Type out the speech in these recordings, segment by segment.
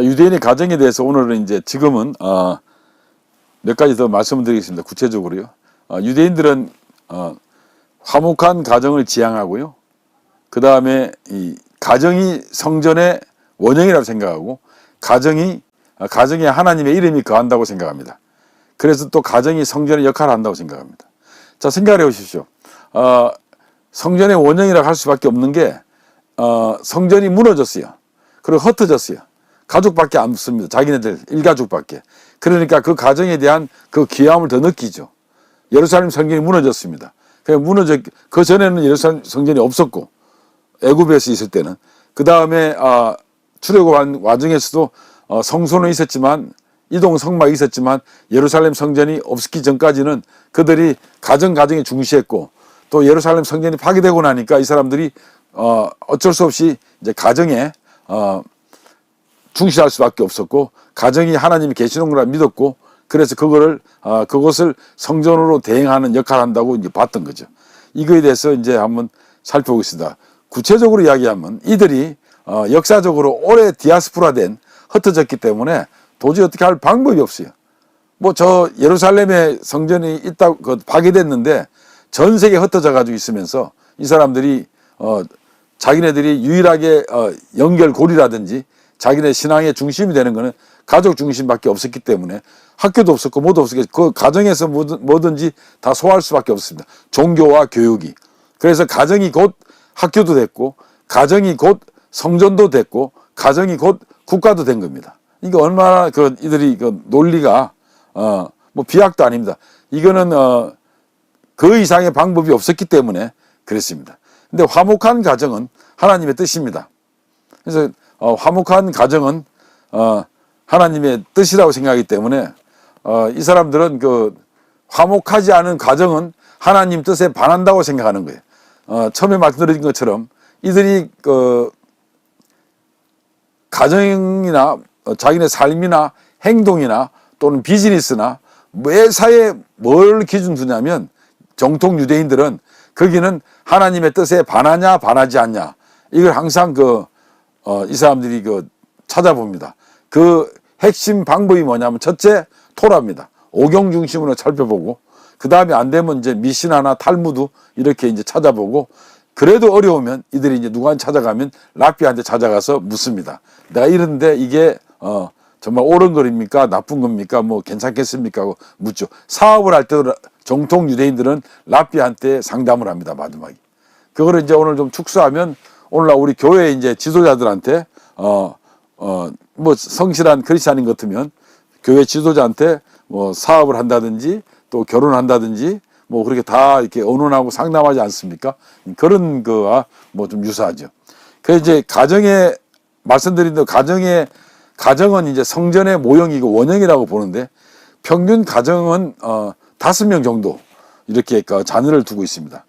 자, 유대인의 가정에 대해서 오늘은 이제 지금은 몇 가지 더 말씀을 드리겠습니다. 구체적으로요. 유대인들은 화목한 가정을 지향하고요. 그 다음에 이 가정이 성전의 원형이라고 생각하고 가정에 하나님의 이름이 거한다고 생각합니다. 그래서 또 가정이 성전의 역할을 한다고 생각합니다. 자, 생각해 보십시오. 성전의 원형이라고 할 수밖에 없는 게 성전이 무너졌어요. 그리고 흩어졌어요. 가족밖에 안 씁니다. 자기네들 일가족밖에. 그러니까 그 가정에 대한 그 귀함을 더 느끼죠. 예루살렘 성전이 무너졌습니다. 그 전에는 예루살렘 성전이 없었고 애굽에서 있을 때는 그 다음에 출애굽한 와중에서도 성소는 있었지만 이동 성막이 있었지만 예루살렘 성전이 없기 전까지는 그들이 가정에 중시했고 또 예루살렘 성전이 파괴되고 나니까 이 사람들이 어쩔 수 없이 이제 가정에 중시할 수밖에 없었고 가정이 하나님이 계시는 거라 믿었고 그래서 그것을 성전으로 대행하는 역할을 한다고 이제 봤던 거죠. 이거에 대해서 이제 한번 살펴보겠습니다. 구체적으로 이야기하면 이들이 역사적으로 오래 디아스포라된 흩어졌기 때문에 도저히 어떻게 할 방법이 없어요. 뭐 저 예루살렘에 성전이 파괴됐는데 전 세계에 흩어져 가지고 있으면서 이 사람들이 자기네들이 유일하게 연결고리라든지 자기네 신앙의 중심이 되는 것은 가족 중심밖에 없었기 때문에 학교도 없었고 뭐도 없었기 때문에 그 가정에서 뭐든지 다 소화할 수밖에 없습니다. 종교와 교육이. 그래서 가정이 곧 학교도 됐고 가정이 곧 성전도 됐고 가정이 곧 국가도 된 겁니다. 이게 얼마나 이들이 논리가 뭐 비약도 아닙니다. 이거는 그 이상의 방법이 없었기 때문에 그랬습니다. 근데 화목한 가정은 하나님의 뜻입니다. 그래서 화목한 가정은 하나님의 뜻이라고 생각하기 때문에 이 사람들은 화목하지 않은 가정은 하나님 뜻에 반한다고 생각하는 거예요. 처음에 말씀드린 것처럼 이들이 가정이나 자기네 삶이나 행동이나 또는 비즈니스나 매사에 뭘 기준 두냐면 정통 유대인들은 거기는 하나님의 뜻에 반하냐 반하지 않냐 이걸 항상 이 사람들이 찾아봅니다. 그 핵심 방법이 뭐냐면 첫째 토라입니다. 오경 중심으로 살펴보고 그 다음에 안 되면 이제 미시나나 탈무드 이렇게 이제 찾아보고 그래도 어려우면 이들이 이제 누구한테 찾아가면 랍비한테 찾아가서 묻습니다. 내가 이런데 이게 정말 옳은 거입니까? 나쁜 겁니까? 뭐 괜찮겠습니까? 하고 묻죠. 사업을 할 때도 정통 유대인들은 랍비한테 상담을 합니다. 마지막에. 그거를 이제 오늘 좀 축소하면 오늘날 우리 교회 이제 지도자들한테 뭐 성실한 크리스찬인 것 같으면 교회 지도자한테 뭐 사업을 한다든지 또 결혼한다든지 뭐 그렇게 다 이렇게 의논하고 상담하지 않습니까? 그런 거와 뭐 좀 유사하죠. 그 이제 말씀드린 대로 가정은 이제 성전의 모형이고 원형이라고 보는데 평균 가정은 5명 정도 이렇게 자녀를 두고 있습니다.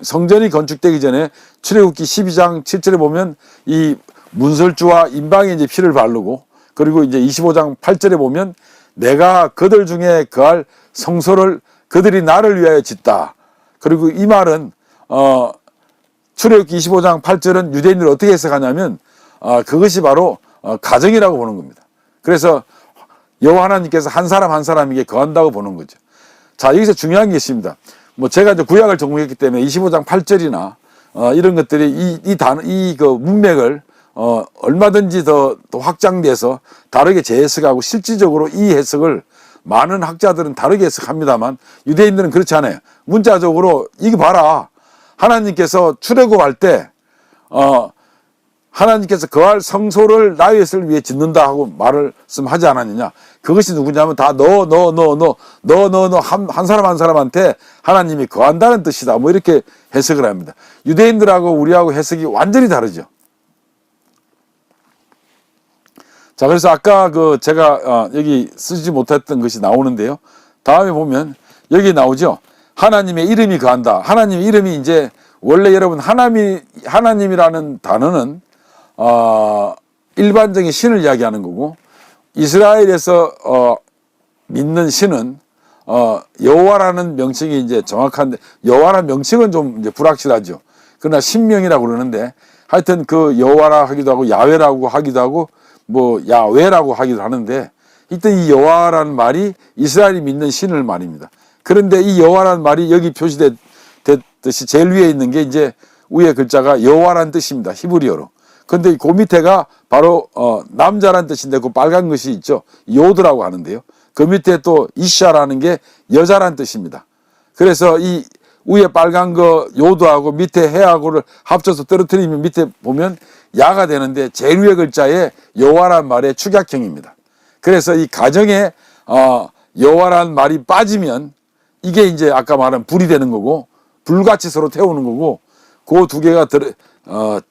성전이 건축되기 전에 출애굽기 12장 7절에 보면 이 문설주와 임방에 이제 피를 바르고 그리고 이제 25장 8절에 보면 내가 그들 중에 거할 성소를 그들이 나를 위하여 짓다. 그리고 이 말은 출애굽기 25장 8절은 유대인들이 어떻게 해석하냐면 그것이 바로 가정이라고 보는 겁니다. 그래서 여호와 하나님께서 한 사람 한 사람에게 거한다고 보는 거죠. 자, 여기서 중요한 게 있습니다. 뭐 제가 이제 구약을 전공했기 때문에 25장 8절이나 이런 것들이 이 문맥을 얼마든지 더 확장돼서 다르게 재해석하고 실질적으로 이 해석을 많은 학자들은 다르게 해석합니다만 유대인들은 그렇지 않아요. 문자적으로 이거 봐라. 하나님께서 출애굽할 때 하나님께서 거할 성소를 나윗을 위해 짓는다 하고 말씀하지 않았느냐. 그것이 누구냐면 다 한 사람 한 사람한테 하나님이 거한다는 뜻이다. 뭐 이렇게 해석을 합니다. 유대인들하고 우리하고 해석이 완전히 다르죠. 자, 그래서 아까 제가 여기 쓰지 못했던 것이 나오는데요. 다음에 보면 여기 나오죠. 하나님의 이름이 거한다. 하나님의 이름이 이제 원래 여러분 하나님이라는 단어는 일반적인 신을 이야기하는 거고 이스라엘에서 믿는 신은 여호와라는 명칭이 이제 정확한데 여호와라는 명칭은 좀 이제 불확실하죠. 그러나 신명이라고 그러는데 하여튼 그 여호와라 하기도 하고 야훼라고 하기도 하고 뭐 야외라고 하기도 하는데, 이때 이 여호와라는 말이 이스라엘이 믿는 신을 말입니다. 그런데 이 여호와라는 말이 여기 표시됐듯이 제일 위에 있는 게 이제 위에 글자가 여호와라는 뜻입니다. 히브리어로. 근데 그 밑에가 바로 남자라는 뜻인데 그 빨간 것이 있죠. 요드라고 하는데요. 그 밑에 또 이샤라는 게 여자라는 뜻입니다. 그래서 이 위에 빨간 거 요드하고 밑에 해하고를 합쳐서 떨어뜨리면 밑에 보면 야가 되는데 제일 위에 글자에 여호와라는 말의 축약형입니다. 그래서 이 가정에 여호와라는 말이 빠지면 이게 이제 아까 말한 불이 되는 거고, 불같이 서로 태우는 거고, 그 두 개가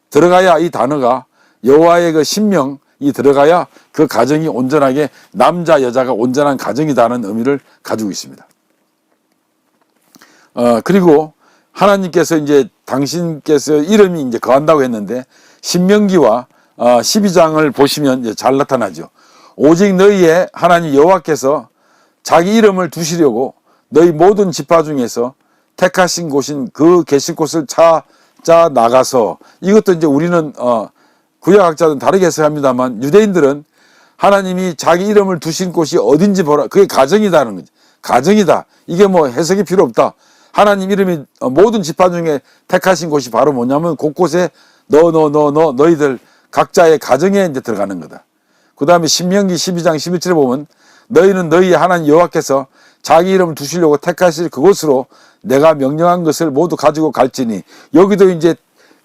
들어가야 이 단어가 여호와의 그 신명이 들어가야 그 가정이 온전하게 남자 여자가 온전한 가정이다는 의미를 가지고 있습니다. 그리고 하나님께서 이제 당신께서 이름이 이제 거한다고 했는데 신명기와 12장을 보시면 이제 잘 나타나죠. 오직 너희의 하나님 여호와께서 자기 이름을 두시려고 너희 모든 지파 중에서 택하신 곳인 그 계실 곳을 찾아 나가서, 이것도 이제 우리는 구약학자들은 다르게 해석합니다만 유대인들은 하나님이 자기 이름을 두신 곳이 어딘지 보라, 그게 가정이다는 거죠. 가정이다. 이게 뭐 해석이 필요 없다. 하나님 이름이 모든 지파 중에 택하신 곳이 바로 뭐냐면 곳곳에 너희들 각자의 가정에 이제 들어가는 거다. 그 다음에 신명기 12장 11절에 보면 너희는 너희 하나님 여호와께서 자기 이름을 두시려고 택하실 그곳으로 내가 명령한 것을 모두 가지고 갈지니, 여기도 이제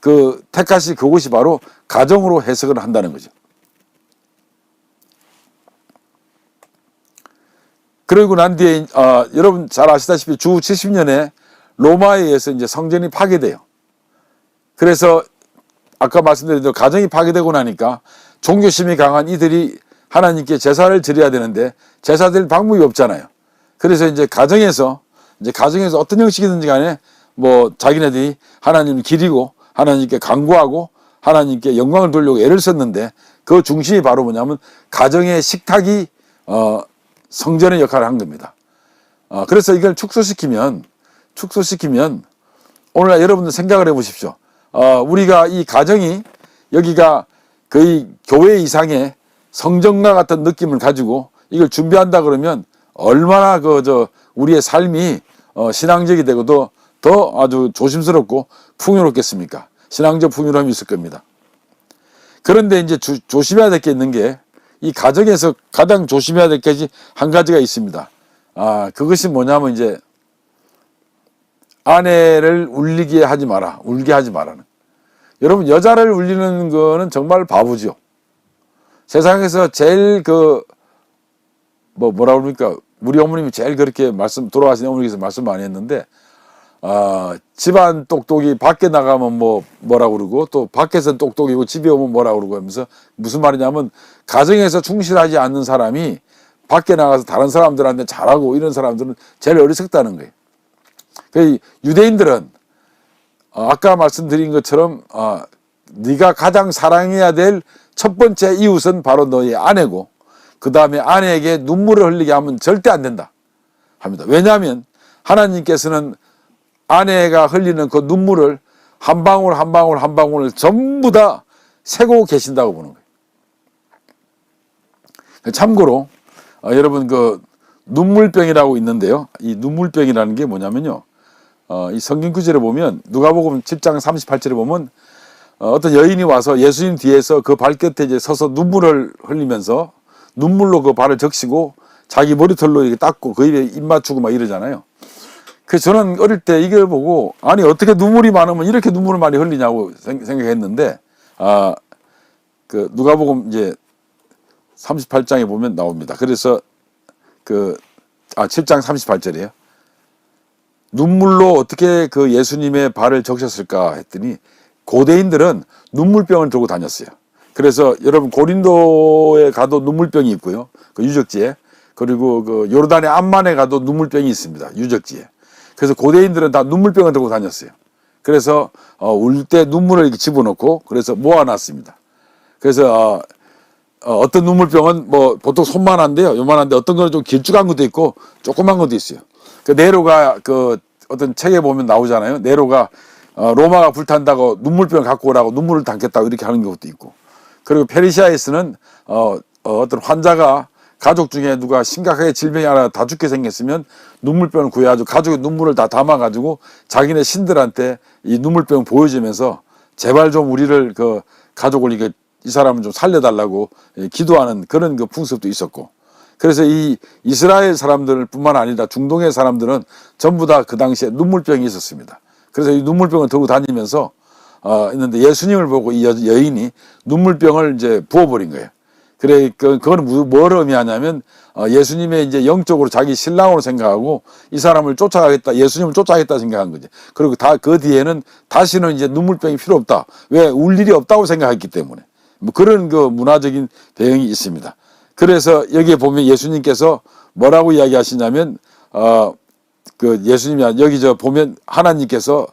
그 택하실 그곳이 바로 가정으로 해석을 한다는 거죠. 그러고 난 뒤에 여러분 잘 아시다시피 주 70년에 로마에 의해서 이제 성전이 파괴돼요. 그래서 아까 말씀드린 대로 가정이 파괴되고 나니까 종교심이 강한 이들이 하나님께 제사를 드려야 되는데 제사 드릴 방법이 없잖아요. 그래서 이제 가정에서 어떤 형식이든지 간에 뭐 자기네들이 하나님을 기리고 하나님께 간구하고 하나님께 영광을 돌리려고 애를 썼는데, 그 중심이 바로 뭐냐면 가정의 식탁이 성전의 역할을 한 겁니다. 그래서 이걸 축소시키면 오늘날 여러분들 생각을 해 보십시오. 우리가 이 가정이 여기가 거의 교회 이상의 성전과 같은 느낌을 가지고 이걸 준비한다 그러면 얼마나 우리의 삶이 신앙적이 되고도 더 아주 조심스럽고 풍요롭겠습니까? 신앙적 풍요로움이 있을 겁니다. 그런데 이제 조심해야 될 게 있는 게, 이 가정에서 가장 조심해야 될 것이 한 가지가 있습니다. 그것이 뭐냐면 이제 아내를 울게 하지 마라는. 여러분, 여자를 울리는 거는 정말 바보죠. 세상에서 제일 뭐라 그럽니까? 우리 어머님이 제일 그렇게 돌아가신 어머니께서 말씀 많이 했는데, 집안 똑똑이 밖에 나가면 뭐라 그러고, 또 밖에서는 똑똑이고 집에 오면 뭐라 그러고 하면서, 무슨 말이냐면 가정에서 충실하지 않는 사람이 밖에 나가서 다른 사람들한테 잘하고 이런 사람들은 제일 어리석다는 거예요. 그 유대인들은 아까 말씀드린 것처럼 네가 가장 사랑해야 될 첫 번째 이웃은 바로 너의 아내고, 그 다음에 아내에게 눈물을 흘리게 하면 절대 안 된다 합니다. 왜냐하면 하나님께서는 아내가 흘리는 그 눈물을 한 방울 한 방울을 전부 다 세고 계신다고 보는 거예요. 참고로 여러분, 그 눈물병이라고 있는데요. 이 눈물병이라는 게 뭐냐면요, 이 성경 구절에 보면 누가복음 10장 38절에 보면 어떤 여인이 와서 예수님 뒤에서 그 발끝에 이제 서서 눈물을 흘리면서 눈물로 그 발을 적시고 자기 머리털로 이렇게 닦고 그 입에 입 맞추고 막 이러잖아요. 그래서 저는 어릴 때 이걸 보고, 아니 어떻게 눈물이 많으면 이렇게 눈물을 많이 흘리냐고 생각했는데, 그 누가복음 이제 38장에 보면 나옵니다. 그래서 7장 38절이에요. 눈물로 어떻게 그 예수님의 발을 적셨을까 했더니 고대인들은 눈물병을 들고 다녔어요. 그래서 여러분, 고린도에 가도 눈물병이 있고요, 그 유적지에. 그리고 그 요르단의 암만에 가도 눈물병이 있습니다, 유적지에. 그래서 고대인들은 다 눈물병을 들고 다녔어요. 그래서 울 때 눈물을 이렇게 집어넣고 그래서 모아놨습니다. 그래서 어떤 눈물병은 뭐 보통 손만한데요, 요만한데 어떤 거는 좀 길쭉한 것도 있고 조그만 것도 있어요. 그 네로가 그 어떤 책에 보면 나오잖아요. 네로가 로마가 불탄다고 눈물병을 갖고 오라고 눈물을 담겠다고 이렇게 하는 것도 있고. 그리고 페르시아에서는 어떤 환자가 가족 중에 누가 심각하게 질병이 하나 다 죽게 생겼으면 눈물병을 구해가지고 가족의 눈물을 다 담아가지고 자기네 신들한테 이 눈물병 보여주면서 제발 좀 우리를 그 가족을 이 사람을 좀 살려달라고 기도하는 그런 그 풍습도 있었고, 그래서 이 이스라엘 사람들 뿐만 아니라 중동의 사람들은 전부 다 그 당시에 눈물병이 있었습니다. 그래서 이 눈물병을 들고 다니면서 있는데 예수님을 보고 이 여인이 눈물병을 이제 부어버린 거예요. 그래, 그건 뭘 의미하냐면, 예수님의 이제 영적으로 자기 신랑으로 생각하고 이 사람을 쫓아가겠다, 예수님을 쫓아가겠다 생각한 거지. 그리고 그 뒤에는 다시는 이제 눈물병이 필요 없다. 왜? 울 일이 없다고 생각했기 때문에. 뭐 그런 그 문화적인 배경이 있습니다. 그래서 여기에 보면 예수님께서 뭐라고 이야기하시냐면, 그 예수님이 여기 보면 하나님께서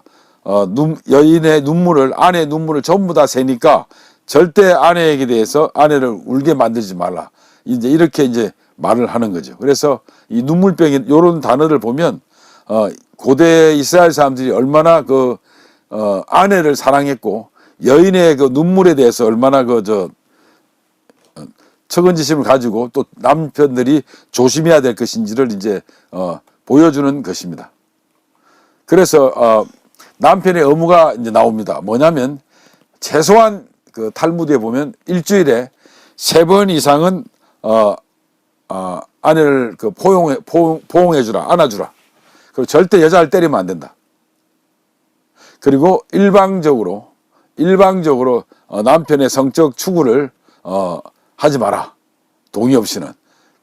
여인의 눈물을, 아내의 눈물을 전부 다 세니까 절대 아내에게 대해서 아내를 울게 만들지 말라. 이제 이렇게 이제 말을 하는 거죠. 그래서 이 눈물병이 이런 단어를 보면 고대 이스라엘 사람들이 얼마나 그 아내를 사랑했고 여인의 그 눈물에 대해서 얼마나 측은지심을 가지고 또 남편들이 조심해야 될 것인지를 이제 보여주는 것입니다. 그래서 남편의 의무가 이제 나옵니다. 뭐냐면 최소한 그 탈무드에 보면 일주일에 3번 이상은 아내를 그 포용해주라, 안아주라. 그리고 절대 여자를 때리면 안 된다. 그리고 일방적으로 남편의 성적 추구를 하지 마라. 동의 없이는.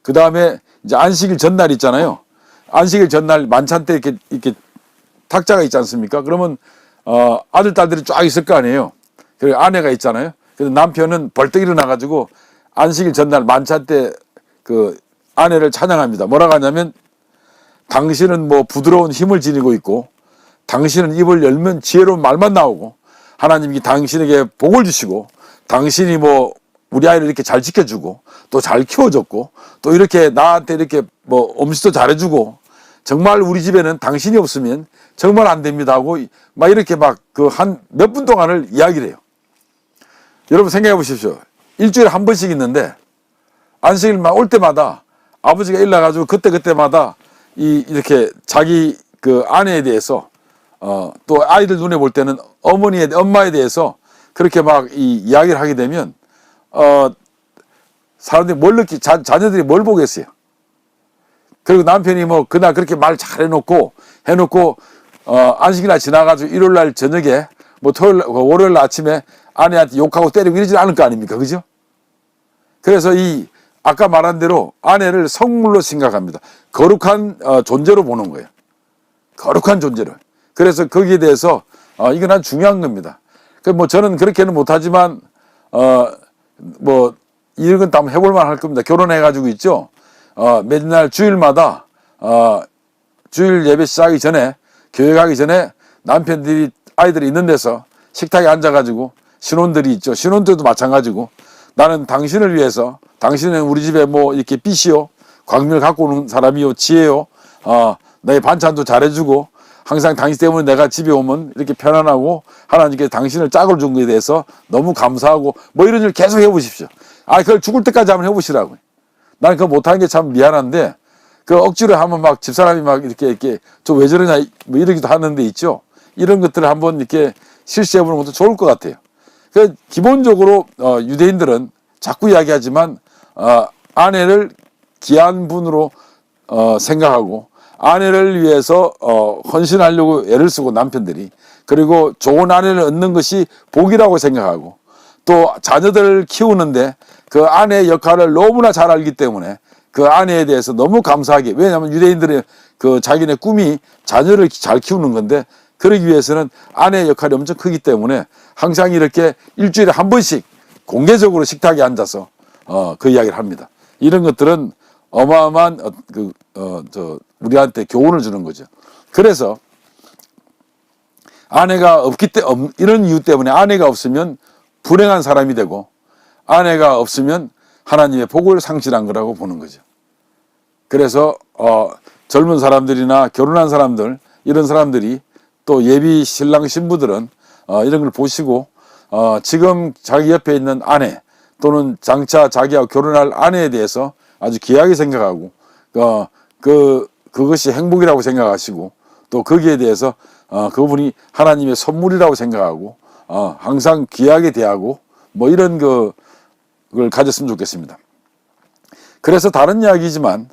그 다음에 이제 안식일 전날 있잖아요. 안식일 전날 만찬 때 이렇게 탁자가 있지 않습니까? 그러면 아들, 딸들이 쫙 있을 거 아니에요. 그리고 아내가 있잖아요. 그래서 남편은 벌떡 일어나가지고 안식일 전날 만찬 때 그 아내를 찬양합니다. 뭐라고 하냐면, 당신은 뭐 부드러운 힘을 지니고 있고, 당신은 입을 열면 지혜로운 말만 나오고, 하나님이 당신에게 복을 주시고, 당신이 뭐 우리 아이를 이렇게 잘 지켜주고, 또 잘 키워줬고, 또 이렇게 나한테 이렇게 뭐 음식도 잘해주고, 정말 우리 집에는 당신이 없으면 정말 안 됩니다 하고 막 이렇게 막 그 한 몇 분 동안을 이야기를 해요. 여러분 생각해 보십시오. 일주일에 한 번씩 있는데 안식일만 올 때마다 아버지가 일나가지고 그때마다 이렇게 자기 그 아내에 대해서 또 아이들 눈에 볼 때는 엄마에 대해서 그렇게 막 이야기를 하게 되면 사람들이 자녀들이 뭘 보겠어요. 그리고 남편이 뭐 그날 그렇게 말 잘 해놓고 안식일날 지나가지고 일요일날 저녁에 뭐 월요일 아침에 아내한테 욕하고 때리고 이러지 않을 거 아닙니까? 그죠? 그래서 아까 말한 대로 아내를 성물로 생각합니다. 거룩한 존재로 보는 거예요. 거룩한 존재로. 그래서 거기에 대해서 이건 아주 중요한 겁니다. 뭐 저는 그렇게는 못하지만 뭐 이런 건 다 한번 해볼 만할 겁니다. 결혼해가지고 있죠. 맨날 주일마다 주일 예배 시작하기 전에, 교회 가기 전에 남편들이 아이들이 있는 데서 식탁에 앉아가지고 신혼들이 있죠. 신혼들도 마찬가지고, 나는 당신을 위해서, 당신은 우리 집에 뭐 이렇게 빛이요, 광명을 갖고 오는 사람이요, 지혜요, 내 반찬도 잘해주고, 항상 당신 때문에 내가 집에 오면 이렇게 편안하고, 하나님께 당신을 짝을 준 것에 대해서 너무 감사하고, 뭐 이런 일 계속 해보십시오. 그걸 죽을 때까지 한번 해보시라고요. 나는 그거 못하는 게 참 미안한데, 그 억지로 하면 막 집사람이 막 이렇게 저 왜 저러냐 뭐 이러기도 하는데 있죠. 이런 것들을 한번 이렇게 실시해보는 것도 좋을 것 같아요. 그 기본적으로 유대인들은 자꾸 이야기하지만 아내를 귀한 분으로 생각하고, 아내를 위해서 헌신하려고 애를 쓰고, 남편들이, 그리고 좋은 아내를 얻는 것이 복이라고 생각하고, 또 자녀들을 키우는데 그 아내의 역할을 너무나 잘 알기 때문에 그 아내에 대해서 너무 감사하게, 왜냐하면 유대인들의 그 자기네 꿈이 자녀를 잘 키우는 건데, 그러기 위해서는 아내의 역할이 엄청 크기 때문에 항상 이렇게 일주일에 한 번씩 공개적으로 식탁에 앉아서 그 이야기를 합니다. 이런 것들은 어마어마한 우리한테 교훈을 주는 거죠. 그래서 아내가 없기 때문에, 이런 이유 때문에 아내가 없으면 불행한 사람이 되고, 아내가 없으면 하나님의 복을 상실한 거라고 보는 거죠. 그래서 젊은 사람들이나 결혼한 사람들, 이런 사람들이, 또 예비 신랑 신부들은 이런 걸 보시고 지금 자기 옆에 있는 아내, 또는 장차 자기와 결혼할 아내에 대해서 아주 귀하게 생각하고 그것이 행복이라고 생각하시고 또 거기에 대해서 그분이 하나님의 선물이라고 생각하고 항상 귀하게 대하고 뭐 이런 그걸 가졌으면 좋겠습니다. 그래서 다른 이야기지만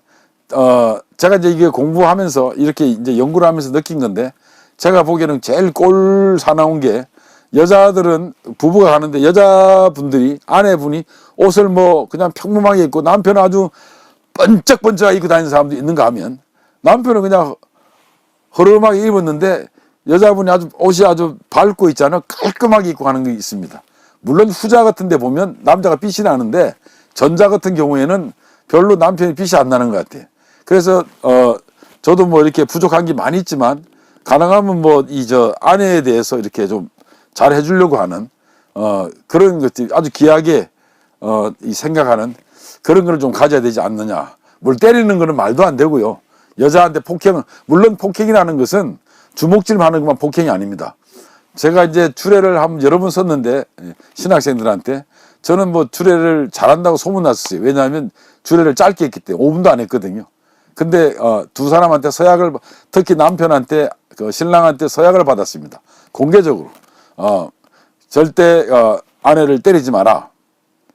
제가 이제 이게 공부하면서 이렇게 이제 연구를 하면서 느낀 건데 제가 보기에는 제일 꼴 사나운 게 여자들은 부부가 가는데 여자분들이 아내분이 옷을 뭐 그냥 평범하게 입고 남편은 아주 번쩍번쩍 입고 다니는 사람도 있는가 하면 남편은 그냥 허름하게 입었는데 여자분이 아주 옷이 아주 밝고 있잖아요. 깔끔하게 입고 가는 게 있습니다. 물론 후자 같은 데 보면 남자가 빛이 나는데 전자 같은 경우에는 별로 남편이 빛이 안 나는 것 같아요. 그래서 저도 뭐 이렇게 부족한 게 많이 있지만 가능하면 뭐 아내에 대해서 이렇게 좀 잘 해주려고 하는 그런 것들이 아주 귀하게 생각하는 그런 걸 좀 가져야 되지 않느냐. 뭘 때리는 거는 말도 안 되고요. 여자한테 폭행은 물론 폭행이라는 것은 주먹질하는 것만 폭행이 아닙니다. 제가 이제 주례를 여러 번 썼는데 신학생들한테 저는 뭐 주례를 잘한다고 소문났었어요. 왜냐하면 주례를 짧게 했기 때문에 5분도 안 했거든요. 근데 두 사람한테 서약을 특히 남편한테 신랑한테 서약을 받았습니다. 공개적으로 절대 아내를 때리지 마라.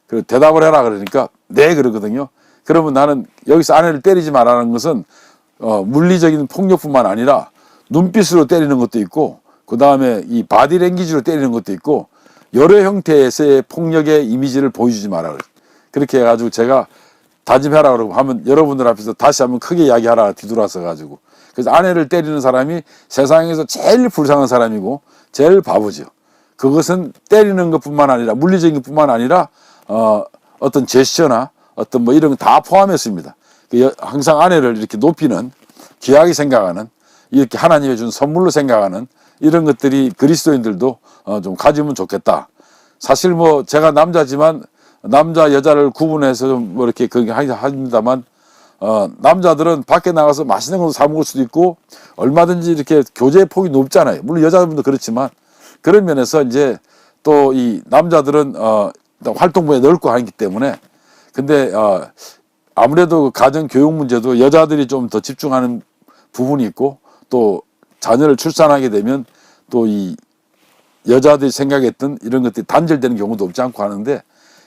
그리고 대답을 해라 그러니까 네 그러거든요. 그러면 나는 여기서 아내를 때리지 말라는 것은 물리적인 폭력뿐만 아니라 눈빛으로 때리는 것도 있고 그 다음에 이 바디랭귀지로 때리는 것도 있고 여러 형태에서의 폭력의 이미지를 보여주지 마라. 그렇게 해가지고 제가 다짐해라 그러고 하면 여러분들 앞에서 다시 한번 크게 이야기하라 뒤돌아서 가지고 그래서 아내를 때리는 사람이 세상에서 제일 불쌍한 사람이고 제일 바보죠. 그것은 때리는 것뿐만 아니라 물리적인 것뿐만 아니라 어떤 제스처나 어떤 뭐 이런 거 다 포함했습니다. 항상 아내를 이렇게 높이는 귀하게 생각하는 이렇게 하나님이 준 선물로 생각하는 이런 것들이 그리스도인들도 좀 가지면 좋겠다. 사실 뭐 제가 남자지만 남자 여자를 구분해서 좀 뭐 이렇게 그렇게 합니다만 남자들은 밖에 나가서 맛있는 거 사 먹을 수도 있고 얼마든지 이렇게 교제의 폭이 높잖아요. 물론 여자분도 그렇지만 그런 면에서 이제 또 이 남자들은 활동부에 넓고 하기 때문에 근데 아무래도 가정 교육 문제도 여자들이 좀 더 집중하는 부분이 있고 또 자녀를 출산하게 되면 또 이 여자들이 생각했던 이런 것들이 단절되는 경우도 없지 않고 하는데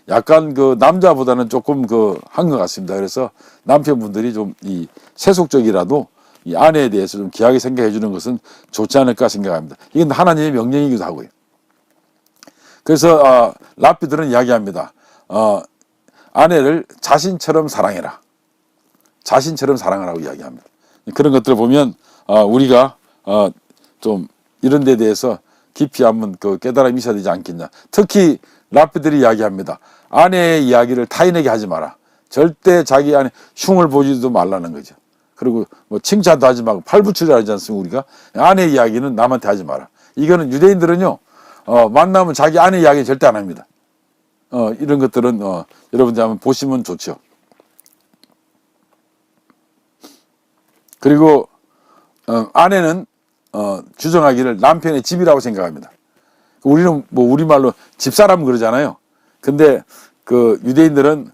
약간 그 남자보다는 조금 한 것 같습니다. 그래서 남편분들이 좀 이 세속적이라도 이 아내에 대해서 좀 귀하게 생각해 주는 것은 좋지 않을까 생각합니다. 이건 하나님의 명령이기도 하고요. 그래서 랍비들은 이야기합니다. 아내를 자신처럼 사랑해라. 자신처럼 사랑하라고 이야기합니다. 그런 것들을 보면 우리가 좀 이런 데 대해서 깊이 한번 깨달음이 있어야 되지 않겠냐. 특히 랍비들이 이야기합니다. 아내의 이야기를 타인에게 하지 마라. 절대 자기 아내 흉을 보지도 말라는 거죠. 그리고 뭐 칭찬도 하지 말고 팔부추를 하지 않습니까? 우리가 아내 이야기는 남한테 하지 마라. 이거는 유대인들은요 만나면 자기 아내 이야기 절대 안 합니다. 이런 것들은 여러분들 한번 보시면 좋죠. 그리고 아내는 주정하기를 남편의 집이라고 생각합니다. 우리는 뭐 우리말로 집사람 그러잖아요. 근데 그 유대인들은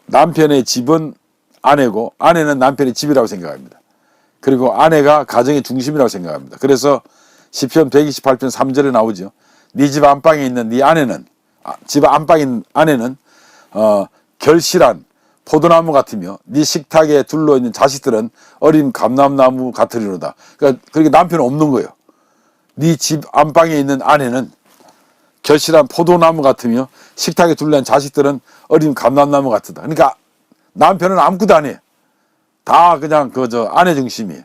남편의 집은 아내고 아내는 남편의 집이라고 생각합니다. 그리고 아내가 가정의 중심이라고 생각합니다. 그래서 시편 128편 3절에 나오죠. 네 집 안방에 있는 네 아내는 집 안방에 있는 아내는 결실한 포도나무 같으며 네 식탁에 둘러 있는 자식들은 어린 감람나무 같으리로다. 그러니까 남편은 없는 거예요. 네 집 안방에 있는 아내는 결실한 포도나무 같으며 식탁에 둘러 있는 자식들은 어린 감람나무 같다. 그러니까 남편은 아무것도 안 해요. 다 그냥 아내 중심이에요.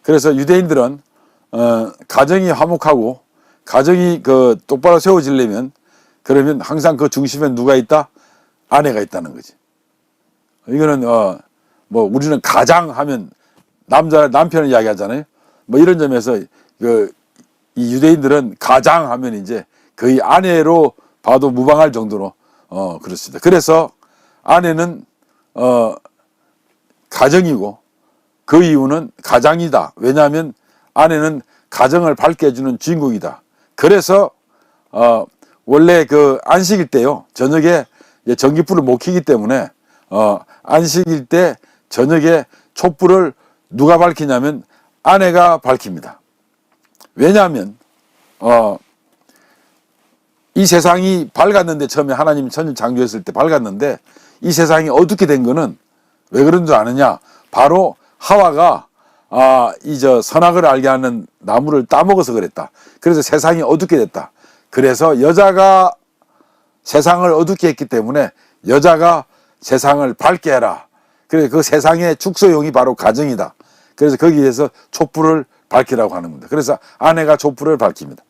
그래서 유대인들은 가정이 화목하고 가정이 똑바로 세워지려면 그러면 항상 그 중심에 누가 있다? 아내가 있다는 거지. 이거는 뭐 우리는 가장 하면 남편을 이야기하잖아요. 뭐 이런 점에서 이 유대인들은 가장 하면 이제 거의 아내로 봐도 무방할 정도로 그렇습니다. 그래서 아내는 가정이고 그 이유는 가장이다. 왜냐하면 아내는 가정을 밝게 해주는 주인공이다. 그래서 원래 그 안식일 때요, 저녁에 전기불을 못 켜기 때문에, 안식일 때 저녁에 촛불을 누가 밝히냐면 아내가 밝힙니다. 왜냐하면, 이 세상이 밝았는데, 처음에 하나님이 천을 창조했을 때 밝았는데, 이 세상이 어둡게 된 거는 왜 그런 줄 아느냐? 바로 하와가, 선악을 알게 하는 나무를 따먹어서 그랬다. 그래서 세상이 어둡게 됐다. 그래서 여자가 세상을 어둡게 했기 때문에 여자가 세상을 밝게 해라. 그래서 그 세상의 축소용이 바로 가정이다. 그래서 거기에서 촛불을 밝히라고 하는 겁니다. 그래서 아내가 촛불을 밝힙니다.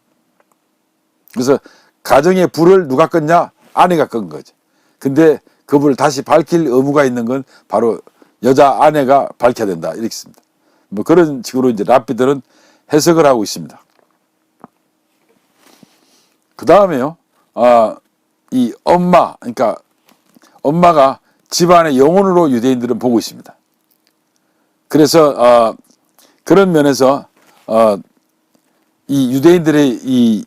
그래서 가정의 불을 누가 껐냐? 아내가 끈 거죠. 근데 그 불을 다시 밝힐 의무가 있는 건 바로 여자 아내가 밝혀야 된다. 이렇게 씁니다. 뭐 그런 식으로 이제 랍비들은 해석을 하고 있습니다. 그 다음에요, 이 엄마, 그러니까 엄마가 집안의 영혼으로 유대인들은 보고 있습니다. 그래서, 그런 면에서, 이 유대인들의 이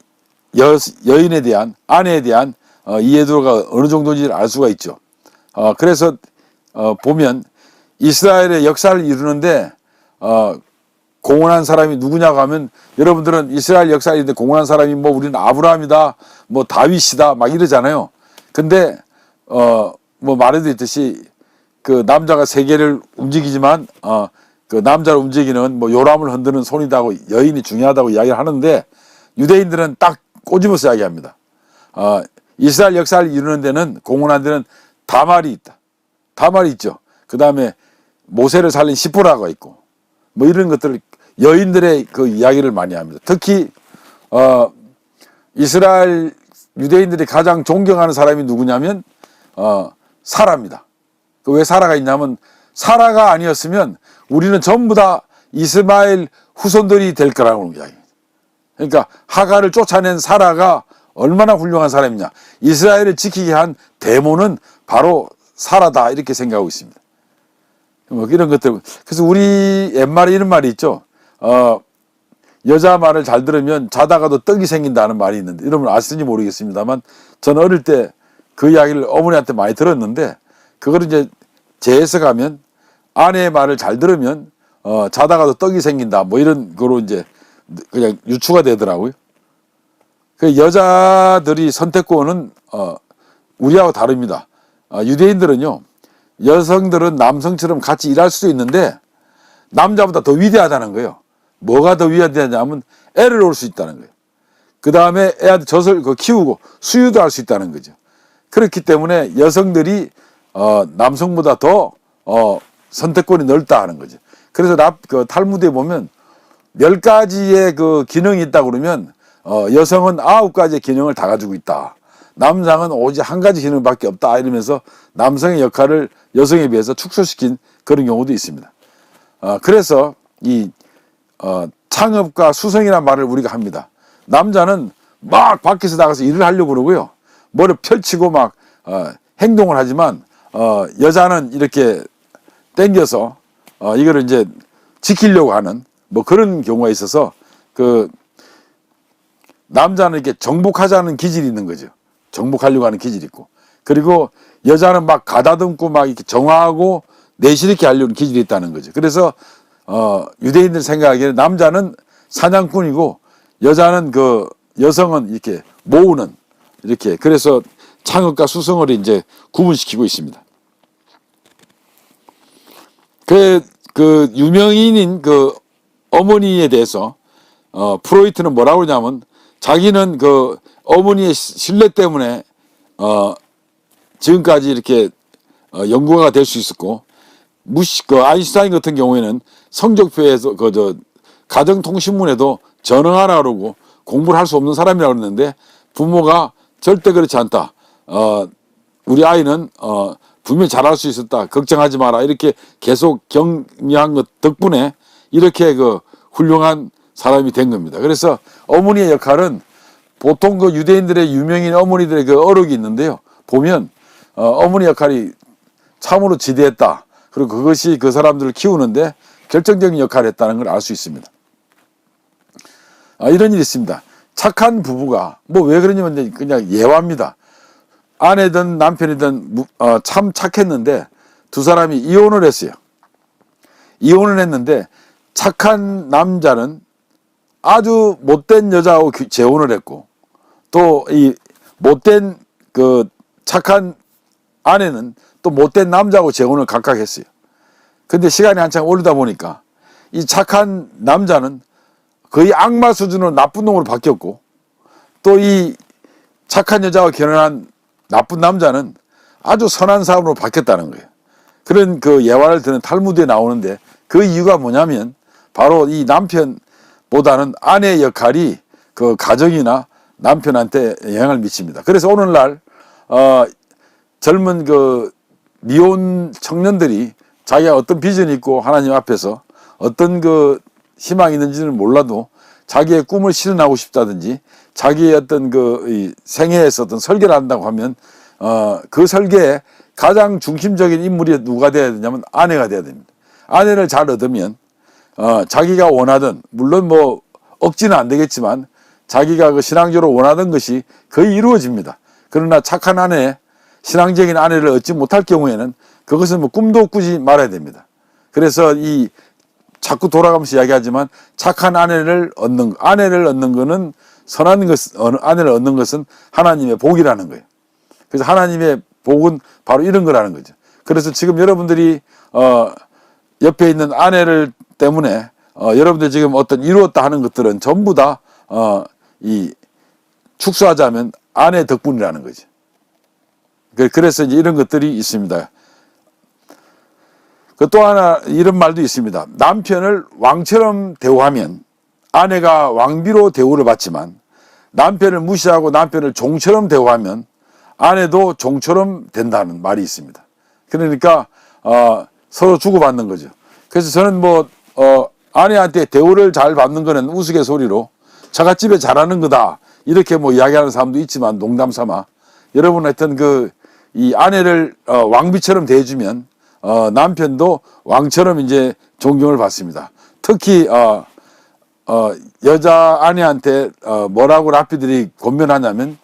여인에 대한, 아내에 대한 이해도가 어느 정도인지를 알 수가 있죠. 그래서, 보면 이스라엘의 역사를 이루는데, 공헌한 사람이 누구냐고 하면, 여러분들은 이스라엘 역사인데 공헌한 사람이 뭐 우리는 아브라함이다, 뭐 다윗이다, 막 이러잖아요. 근데, 뭐 말에도 있듯이 그 남자가 세계를 움직이지만, 그 남자를 움직이는 뭐 요람을 흔드는 손이다고 여인이 중요하다고 이야기를 하는데, 유대인들은 딱 꼬집어서 이야기합니다. 이스라엘 역사를 이루는 데는, 공헌한 데는 다말이 있다. 다말이 있죠. 그 다음에 모세를 살린 시포라가 있고, 뭐 이런 것들을 여인들의 그 이야기를 많이 합니다. 특히 이스라엘 유대인들이 가장 존경하는 사람이 누구냐면 사라입니다. 왜 사라가 있냐면, 사라가 아니었으면 우리는 전부 다 이스마엘 후손들이 될 거라고 하는 이야기입니다. 그러니까 하가를 쫓아낸 사라가 얼마나 훌륭한 사람이냐. 이스라엘을 지키게 한 대모는 바로 사라다, 이렇게 생각하고 있습니다. 뭐 이런 것들. 그래서 우리 옛말에 이런 말이 있죠. 여자 말을 잘 들으면 자다가도 떡이 생긴다는 말이 있는데, 여러분 아시는지 모르겠습니다만, 저는 어릴 때 그 이야기를 어머니한테 많이 들었는데, 그걸 이제 재해석하면 아내의 말을 잘 들으면 자다가도 떡이 생긴다, 뭐 이런 거로 이제 그냥 유추가 되더라고요. 그 여자들이 선택권은 우리하고 다릅니다. 유대인들은요, 여성들은 남성처럼 같이 일할 수도 있는데 남자보다 더 위대하다는 거예요. 뭐가 더 위대하냐면 애를 낳을 수 있다는 거예요. 그 다음에 애한테 젖을 키우고 수유도 할 수 있다는 거죠. 그렇기 때문에 여성들이 남성보다 더 선택권이 넓다 하는 거죠. 그래서 그 탈무드에 보면 10가지의 그 기능이 있다 그러면 여성은 9가지의 기능을 다 가지고 있다. 남성은 오직 한 가지 기능밖에 없다, 이러면서 남성의 역할을 여성에 비해서 축소시킨 그런 경우도 있습니다. 그래서 이 창업과 수성이라는 말을 우리가 합니다. 남자는 막 밖에서 나가서 일을 하려고 그러고요, 머리를 펼치고 막 행동을 하지만 여자는 이렇게 당겨서 이거를 이제 지키려고 하는 뭐 그런 경우가 있어서, 그 남자는 이렇게 정복하자는 기질이 있는 거죠. 정복하려고 하는 기질이 있고, 그리고 여자는 막 가다듬고 막 이렇게 정화하고 내실있게 하려는 기질이 있다는 거죠. 그래서 유대인들 생각하기에는 남자는 사냥꾼이고 여자는 여성은 이렇게 모으는, 이렇게, 그래서 창업과 수성을 이제 구분시키고 있습니다. 그 유명인인 그 어머니에 대해서 프로이트는 뭐라고 하냐면, 자기는 그 어머니의 신뢰 때문에 지금까지 이렇게 연구가가 될 수 있었고, 그 아인슈타인 같은 경우에는 성적표에서 가정통신문에도 전응하라 그러고 공부를 할 수 없는 사람이라고 그랬는데, 부모가 절대 그렇지 않다. 우리 아이는 분명히 잘할 수 있었다. 걱정하지 마라. 이렇게 계속 격려한 것 덕분에 이렇게 훌륭한 사람이 된 겁니다. 그래서 어머니의 역할은, 보통 그 유대인들의 유명인 어머니들의 그 어록이 있는데요, 보면 어머니 역할이 참으로 지대했다. 그리고 그것이 그 사람들을 키우는데 결정적인 역할을 했다는 걸 알 수 있습니다. 이런 일이 있습니다. 착한 부부가 뭐 왜 그러냐면 이제 그냥 예화입니다. 아내든 남편이든 참 착했는데 두 사람이 이혼을 했어요. 이혼을 했는데 착한 남자는 아주 못된 여자하고 재혼을 했고, 또 이 못된 그 착한 아내는 또 못된 남자하고 재혼을 각각 했어요. 근데 시간이 한참 오르다 보니까 이 착한 남자는 거의 악마 수준으로 나쁜 놈으로 바뀌었고, 또 이 착한 여자와 결혼한 나쁜 남자는 아주 선한 사람으로 바뀌었다는 거예요. 그런 그 예화를 드는 탈무드에 나오는데, 그 이유가 뭐냐면 바로 이 남편보다는 아내의 역할이 그 가정이나 남편한테 영향을 미칩니다. 그래서 오늘날 젊은 그 미혼 청년들이 자기가 어떤 비전이 있고 하나님 앞에서 어떤 그 희망이 있는지는 몰라도 자기의 꿈을 실현하고 싶다든지 자기의 어떤 그 생애에서 어떤 설계를 한다고 하면 그 설계에 가장 중심적인 인물이 누가 돼야 되냐면 아내가 돼야 됩니다. 아내를 잘 얻으면 자기가 원하던, 물론 뭐 억지는 안 되겠지만 자기가 그 신앙적으로 원하던 것이 거의 이루어집니다. 그러나 착한 아내, 신앙적인 아내를 얻지 못할 경우에는 그것은 뭐 꿈도 꾸지 말아야 됩니다. 그래서 이 자꾸 돌아가면서 이야기하지만 착한 아내를 얻는 거는 선한 아내를 얻는 것은 하나님의 복이라는 거예요. 그래서 하나님의 복은 바로 이런 거라는 거죠. 그래서 지금 여러분들이 옆에 있는 아내를 때문에 여러분들 지금 어떤 이루었다 하는 것들은 전부 다 이 축소하자면 아내 덕분이라는 거죠. 그래서 이제 이런 것들이 있습니다. 또 하나 이런 말도 있습니다. 남편을 왕처럼 대우하면 아내가 왕비로 대우를 받지만, 남편을 무시하고 남편을 종처럼 대우하면 아내도 종처럼 된다는 말이 있습니다. 그러니까 서로 주고받는 거죠. 그래서 저는 뭐 아내한테 대우를 잘 받는 거는 우스갯소리로 처갓집에 잘하는 거다 이렇게 뭐 이야기하는 사람도 있지만, 농담 삼아 여러분 하여튼 이 아내를 왕비처럼 대해주면 남편도 왕처럼 이제 존경을 받습니다. 특히 여자 아내한테 뭐라고 랍비들이 권면하냐면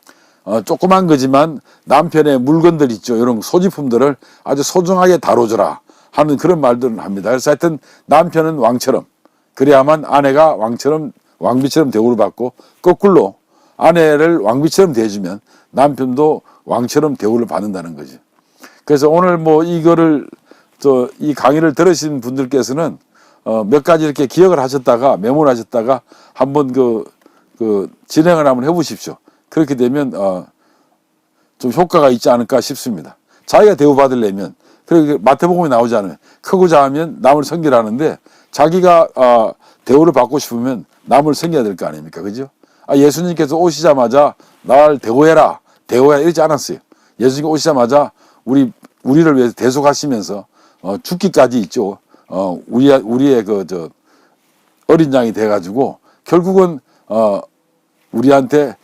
조그만 거지만 남편의 물건들 있죠. 이런 소지품들을 아주 소중하게 다뤄줘라 하는 그런 말들을 합니다. 그래서 하여튼 남편은 왕처럼, 그래야만 아내가 왕비처럼 대우를 받고, 거꾸로 아내를 왕비처럼 대해주면 남편도 왕처럼 대우를 받는다는 거죠. 그래서 오늘 뭐 이거를 이 강의를 들으신 분들께서는 몇 가지 이렇게 기억을 하셨다가 메모를 하셨다가 한번 진행을 한번 해보십시오. 그렇게 되면 좀 효과가 있지 않을까 싶습니다. 자기가 대우받으려면, 그리고 마태복음에 나오잖아요. 크고자 하면 남을 섬기라는데, 자기가 대우를 받고 싶으면 남을 섬겨야 될 거 아닙니까? 그죠? 예수님께서 오시자마자 날 대우해라 이러지 않았어요. 예수님 오시자마자 우리를 위해서 대속하시면서 죽기까지 있죠. 우리의 어린 양이 돼가지고 결국은 우리한테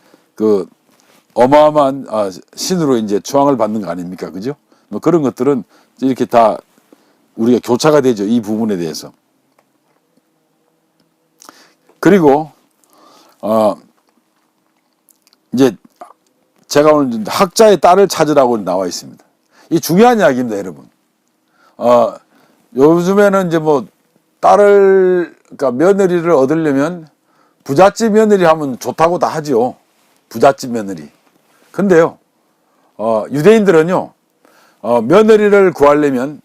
어마어마한 신으로 이제 추앙을 받는 거 아닙니까? 그죠? 뭐 그런 것들은 이렇게 다 우리가 교차가 되죠. 이 부분에 대해서. 그리고 이제 제가 오늘 학자의 딸을 찾으라고 나와 있습니다. 이 중요한 이야기입니다, 여러분. 요즘에는 이제 뭐 그러니까 며느리를 얻으려면 부잣집 며느리 하면 좋다고 다 하죠. 부잣집 며느리. 근데요, 유대인들은요, 며느리를 구하려면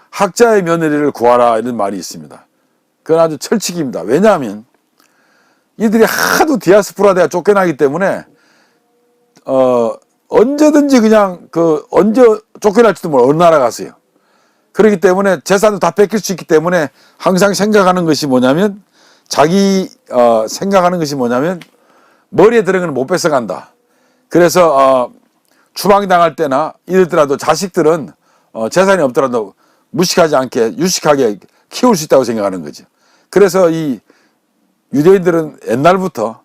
학자의 며느리를 구하라 이런 말이 있습니다. 그건 아주 철칙입니다. 왜냐하면 이들이 하도 디아스포라대가 쫓겨나기 때문에 언제든지 그냥 언제 쫓겨날지도 몰라. 어느 나라 가세요. 그렇기 때문에 재산도 다 뺏길 수 있기 때문에 항상 생각하는 것이 뭐냐면, 생각하는 것이 뭐냐면 머리에 들은 건 못 뺏어간다. 그래서 추방당할 때나 이랬더라도 자식들은 재산이 없더라도 무식하지 않게 유식하게 키울 수 있다고 생각하는 거죠. 그래서 이 유대인들은 옛날부터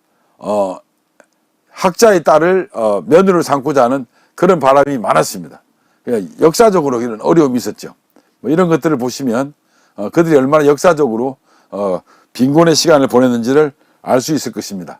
학자의 딸을 며느리로 삼고자 하는 그런 바람이 많았습니다. 그러니까 역사적으로 이런 어려움이 있었죠. 뭐 이런 것들을 보시면 그들이 얼마나 역사적으로 빈곤의 시간을 보냈는지를 알 수 있을 것입니다.